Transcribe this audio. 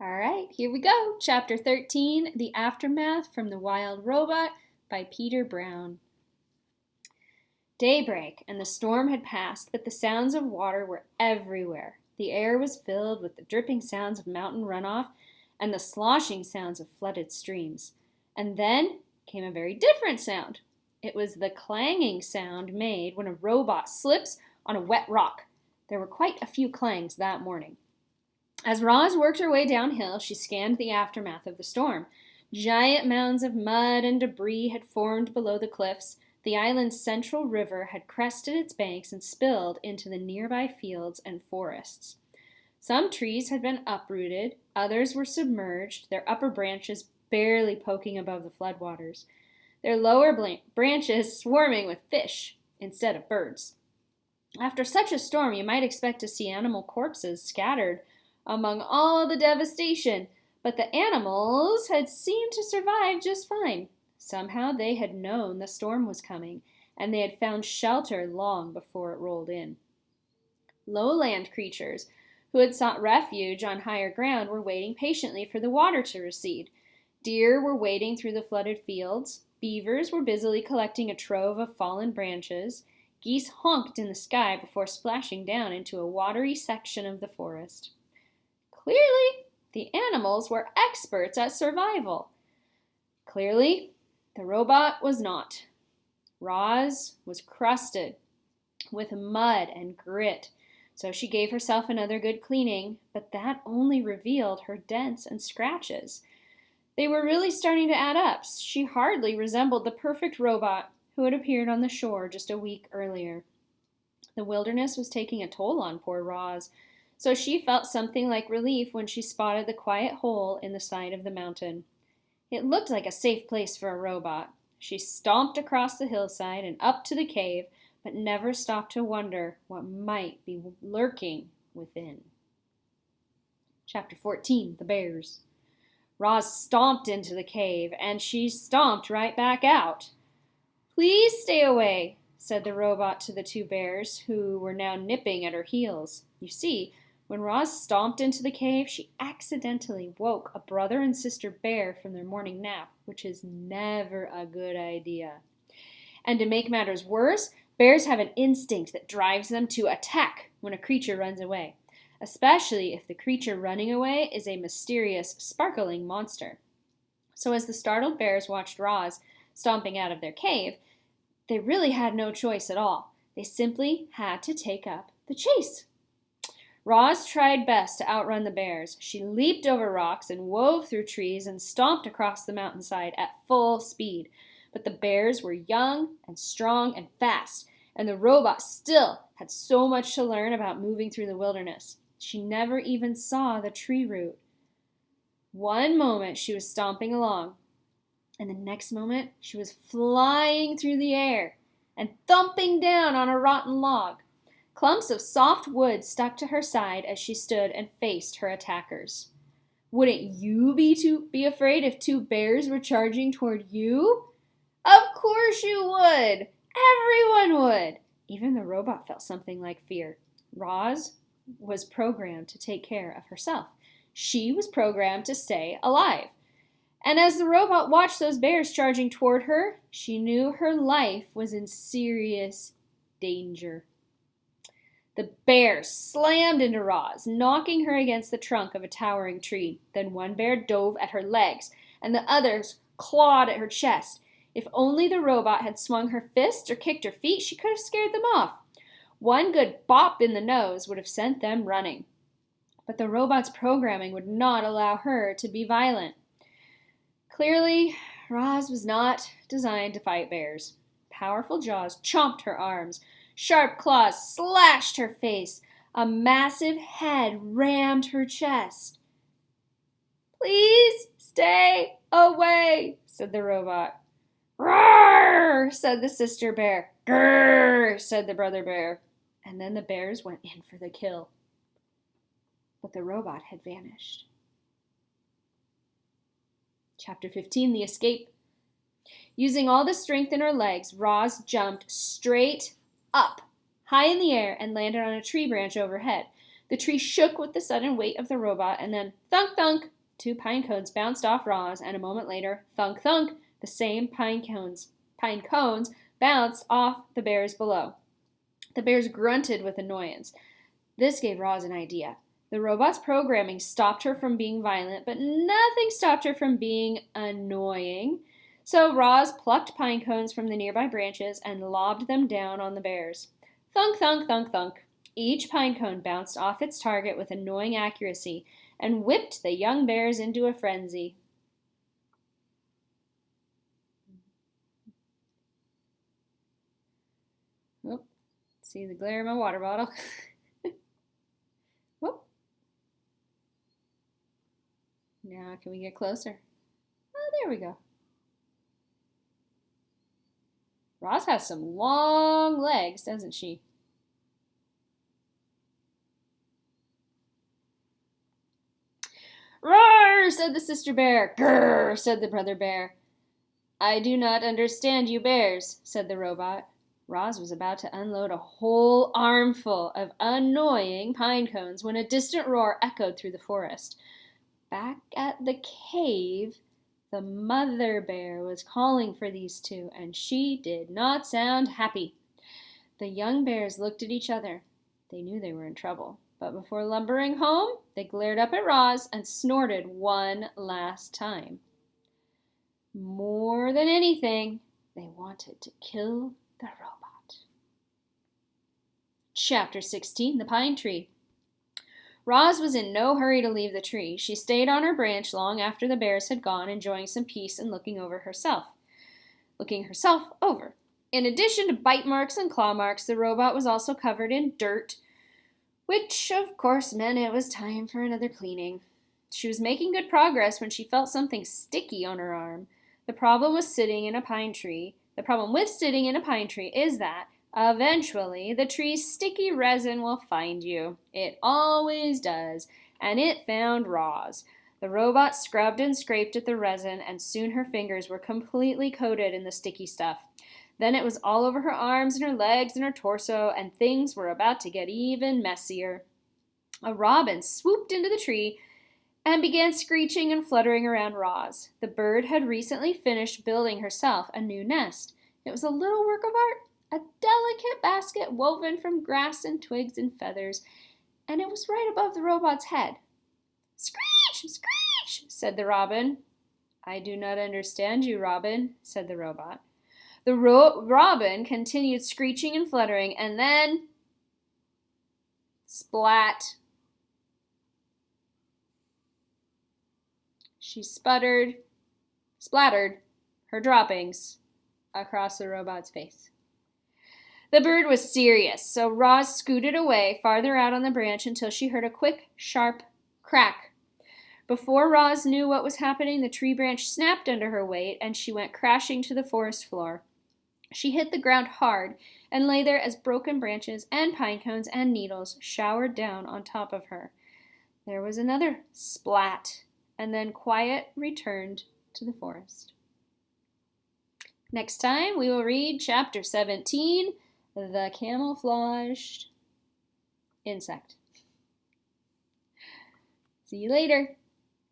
All right, here we go. Chapter 13, The Aftermath from The Wild Robot by Peter Brown. Daybreak, and the storm had passed, but the sounds of water were everywhere. The air was filled with the dripping sounds of mountain runoff and the sloshing sounds of flooded streams. And then came a very different sound. It was the clanging sound made when a robot slips on a wet rock. There were quite a few clangs that morning. As Roz worked her way downhill, she scanned the aftermath of the storm. Giant mounds of mud and debris had formed below the cliffs. The island's central river had crested its banks and spilled into the nearby fields and forests. Some trees had been uprooted, others were submerged, their upper branches barely poking above the floodwaters, their lower branches swarming with fish instead of birds. After such a storm, you might expect to see animal corpses scattered among all the devastation, but the animals had seemed to survive just fine. Somehow they had known the storm was coming, and they had found shelter long before it rolled in. Lowland creatures who had sought refuge on higher ground were waiting patiently for the water to recede. Deer were wading through the flooded fields. Beavers were busily collecting a trove of fallen branches. Geese honked in the sky before splashing down into a watery section of the forest. Clearly, the animals were experts at survival. Clearly, the robot was not. Roz was crusted with mud and grit, so she gave herself another good cleaning, but that only revealed her dents and scratches. They were really starting to add up. She hardly resembled the perfect robot who had appeared on the shore just a week earlier. The wilderness was taking a toll on poor Roz, so she felt something like relief when she spotted the quiet hole in the side of the mountain. It looked like a safe place for a robot. She stomped across the hillside and up to the cave, but never stopped to wonder what might be lurking within. Chapter 14, The Bears. Roz stomped into the cave, and she stomped right back out. "Please stay away," said the robot to the two bears, who were now nipping at her heels. You see, when Roz stomped into the cave, she accidentally woke a brother and sister bear from their morning nap, which is never a good idea. And to make matters worse, bears have an instinct that drives them to attack when a creature runs away, especially if the creature running away is a mysterious, sparkling monster. So as the startled bears watched Roz stomping out of their cave, they really had no choice at all. They simply had to take up the chase. Roz tried best to outrun the bears. She leaped over rocks and wove through trees and stomped across the mountainside at full speed. But the bears were young and strong and fast, and the robot still had so much to learn about moving through the wilderness. She never even saw the tree root. One moment she was stomping along, and the next moment she was flying through the air and thumping down on a rotten log. Clumps of soft wood stuck to her side as she stood and faced her attackers. Wouldn't you be afraid if two bears were charging toward you? Of course you would! Everyone would! Even the robot felt something like fear. Roz was programmed to take care of herself. She was programmed to stay alive. And as the robot watched those bears charging toward her, she knew her life was in serious danger. The bears slammed into Roz, knocking her against the trunk of a towering tree. Then one bear dove at her legs, and the others clawed at her chest. If only the robot had swung her fists or kicked her feet, she could have scared them off. One good bop in the nose would have sent them running. But the robot's programming would not allow her to be violent. Clearly, Roz was not designed to fight bears. Powerful jaws chomped her arms. Sharp claws slashed her face. A massive head rammed her chest. "Please stay away," said the robot. "Roar," said the sister bear. "Grrr," said the brother bear. And then the bears went in for the kill. But the robot had vanished. Chapter 15, The Escape. Using all the strength in her legs, Roz jumped straight up, high in the air, and landed on a tree branch overhead. The tree shook with the sudden weight of the robot, and then thunk thunk, 2 pine cones bounced off Roz, and a moment later, thunk thunk, the same pine cones bounced off the bears below. The bears grunted with annoyance. This gave Roz an idea. The robot's programming stopped her from being violent, but nothing stopped her from being annoying. So Roz plucked pine cones from the nearby branches and lobbed them down on the bears. Thunk, thunk, thunk, thunk. Each pine cone bounced off its target with annoying accuracy and whipped the young bears into a frenzy. Oh, see the glare of my water bottle. Whoop. Now can we get closer? Oh, there we go. Roz has some long legs, doesn't she? Roar, said the sister bear. Grrr, said the brother bear. I do not understand you bears, said the robot. Roz was about to unload a whole armful of annoying pine cones when a distant roar echoed through the forest. Back at the cave, the mother bear was calling for these two, and she did not sound happy. The young bears looked at each other. They knew they were in trouble, but before lumbering home, they glared up at Roz and snorted one last time. More than anything, they wanted to kill the robot. Chapter 16, The Pine Tree. Roz was in no hurry to leave the tree. She stayed on her branch long after the bears had gone, enjoying some peace and looking herself over. In addition to bite marks and claw marks, the robot was also covered in dirt, which of course meant it was time for another cleaning. She was making good progress when she felt something sticky on her arm. The problem with sitting in a pine tree is that eventually the tree's sticky resin will find you. It always does, and it found Roz. The robot scrubbed and scraped at the resin, and soon her fingers were completely coated in the sticky stuff. Then it was all over her arms and her legs and her torso, and things were about to get even messier. A robin swooped into the tree and began screeching and fluttering around Roz. The bird had recently finished building herself a new nest. It was a little work of art, a delicate basket woven from grass and twigs and feathers, and it was right above the robot's head. Screech! Screech! Said the robin. I do not understand you, Robin, said the robot. The robin continued screeching and fluttering, and then splat. She splattered her droppings across the robot's face. The bird was serious, so Roz scooted away farther out on the branch until she heard a quick, sharp crack. Before Roz knew what was happening, the tree branch snapped under her weight, and she went crashing to the forest floor. She hit the ground hard and lay there as broken branches and pine cones and needles showered down on top of her. There was another splat, and then quiet returned to the forest. Next time we will read Chapter 17, The Camouflaged Insect. See you later.